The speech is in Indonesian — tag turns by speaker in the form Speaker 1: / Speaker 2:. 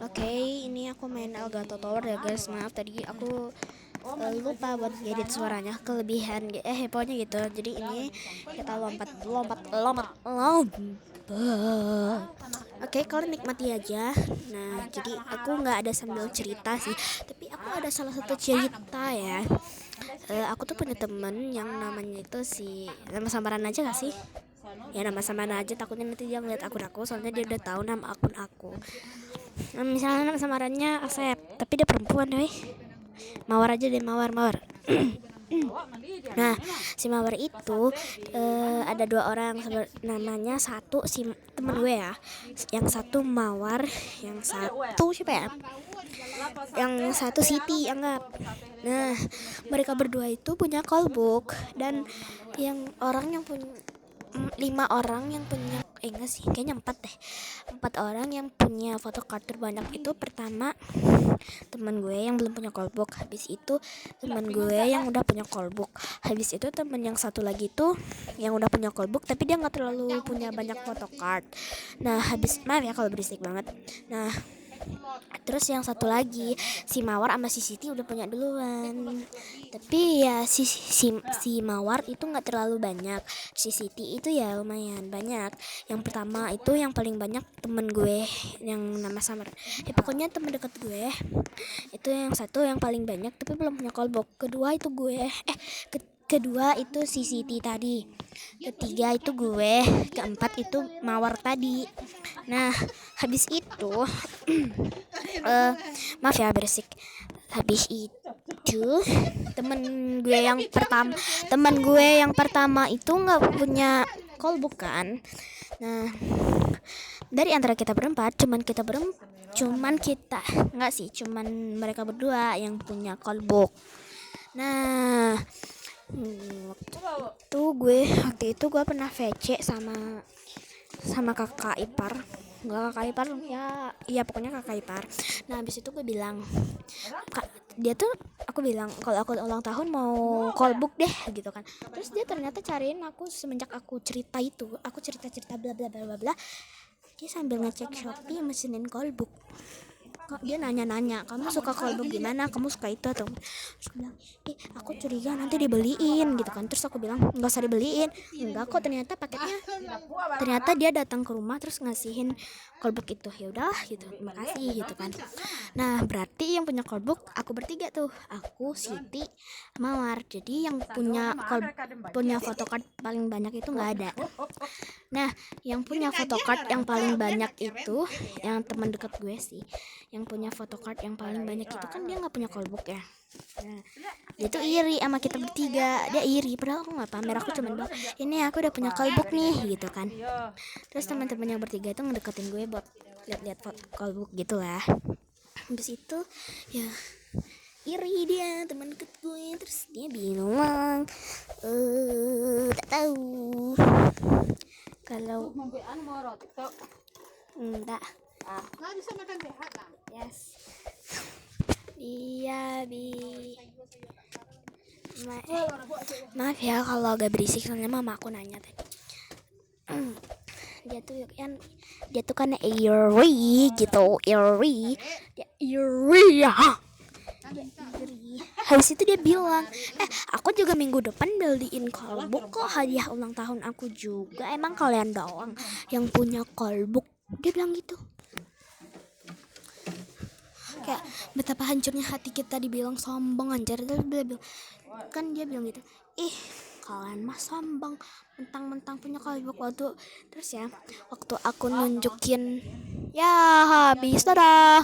Speaker 1: Oke, ini aku main Elgato Tower ya guys. Maaf tadi aku lupa buat edit suaranya, kelebihan pokoknya gitu. Jadi ini kita lompat. Oke, kalian nikmati aja. Nah, jadi aku nggak ada sambil cerita sih, tapi aku ada salah satu cerita ya. Aku tuh punya temen yang namanya itu nama samaran aja gak sih? Ya nama samaran aja, takutnya nanti dia ngeliat akun aku, soalnya dia udah tahu nama akun aku. Nah, misalnya nama samarannya Asep, tapi dia perempuan deh. Mawar aja deh, mawar. Nah, si Mawar itu ada dua orang, namanya satu si temen gue ya, yang satu Mawar, yang satu siapa ya, yang satu Siti anggap. Nah, mereka berdua itu punya callbook, dan yang orang yang punya 5 orang yang punya enggak sih, kayaknya 4 orang yang punya photocard terbanyak itu. Pertama teman gue yang belum punya callbook, habis itu teman gue yang udah punya callbook, habis itu teman yang satu lagi tuh yang udah punya callbook tapi dia nggak terlalu punya banyak photocard. Nah, maaf ya kalau berisik banget. Nah, terus yang satu lagi si Mawar sama si Siti udah punya duluan, tapi ya si Mawar itu nggak terlalu banyak, si Siti itu ya lumayan banyak. Yang pertama itu yang paling banyak temen gue yang nama samar, pokoknya temen deket gue itu yang satu yang paling banyak tapi belum punya callbook. Kedua itu si Siti tadi, ketiga itu gue, keempat itu Mawar tadi. Nah, habis itu maaf ya berisik. Habis itu temen gue yang pertama itu nggak punya callbook kan. Nah, dari antara kita berempat cuman mereka berdua yang punya callbook. Nah, waktu itu gue pernah VC sama kakak ipar, pokoknya kakak ipar. Nah, habis itu gue bilang, aku bilang kalau aku ulang tahun mau callbook deh gitu kan. Terus dia ternyata cariin aku semenjak aku cerita bla bla bla bla. Dia sambil ngecek Shopee mesenin callbook. Kok dia nanya, kamu suka callbook gimana, kamu suka itu atau? Terus aku bilang, aku curiga nanti dibeliin gitu kan. Terus aku bilang, nggak usah dibeliin. Enggak kok, ternyata paketnya, ternyata dia datang ke rumah terus ngasihin callbook itu. Ya udah gitu, makasih gitu kan. Nah, berarti yang punya callbook aku bertiga tuh, aku, Siti, Mawar. Jadi yang punya photocard paling banyak itu nggak ada. Nah, yang punya photocard yang paling banyak itu yang teman dekat gue sih. Yang punya photocard yang paling banyak itu kan dia nggak punya callbook ya. Nah, dia tuh iri sama kita bertiga. Dia iri padahal aku nggak pamer, aku cuma bilang, ini aku udah punya callbook nih gitu kan. Terus teman-teman yang bertiga itu ngedeketin gue buat lihat-lihat callbook gitu lah. Habis itu ya iri dia, teman deket gue. Terus dia bilang tak tahu kalau enggak bisa makan sehat lah. Yes. Iya maaf ya kalau agak berisik, soalnya mama aku nanya tadi. dia tuh kan iri gitu, iri ya. Habis itu dia bilang, aku juga minggu depan beliin callbook kok, hadiah ulang tahun aku juga. Emang kalian doang yang punya callbook? Dia bilang gitu. Kayak betapa hancurnya hati kita dibilang sombong anjir. Dia bilang gitu, kalian mah sombong, mentang-mentang punya callbook. Terus waktu aku nunjukin, ya habis dah.